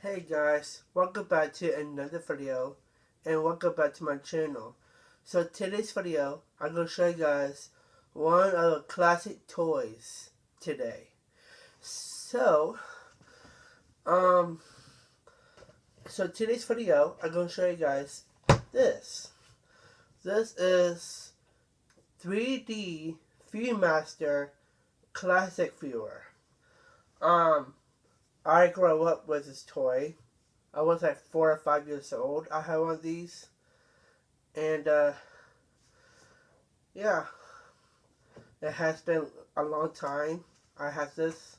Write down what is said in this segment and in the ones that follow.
Hey guys, welcome back to another video and welcome back to my channel. So today's video, I'm going to show you guys one of the classic toys today. So, um, today's video, I'm going to show you guys this. This is 3D Viewmaster Classic Viewer. I grew up with this toy. I was like 4 or 5 years old. I had one of these. And, yeah. It has been a long time. I had this.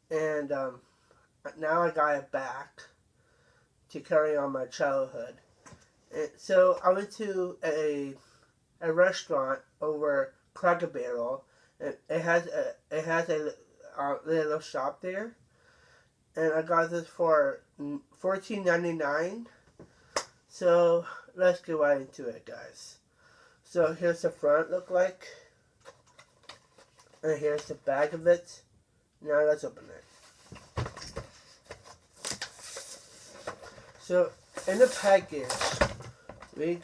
And, now I got it back to carry on my childhood. And so I went to a restaurant over Cracker Barrel. And it has a little shop there. And I got this for $14.99. So let's get right into it, guys. So here's the front look like, and here's the back of it. Now let's open it. So in the package, we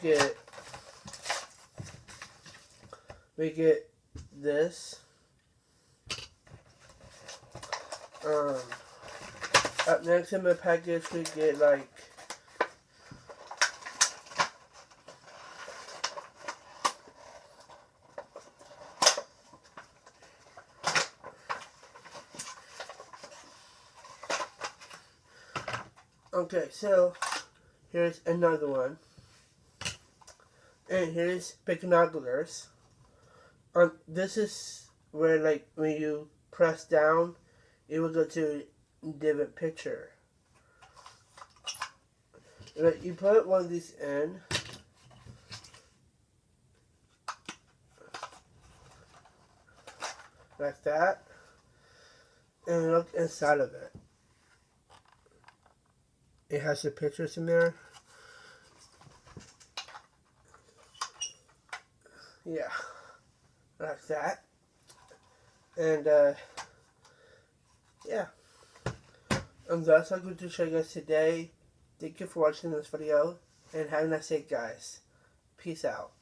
get this. Up next in the package, we get like okay, so here's another one. And here's binoculars. This is where, like, when you press down, it will go to a different picture. Like, you put one of these in. Like that. And look inside of it. It has the pictures in there. Yeah. Like that. And, yeah. And that's all I'm going to show you guys today. Thank you for watching this video. And have a nice day, guys. Peace out.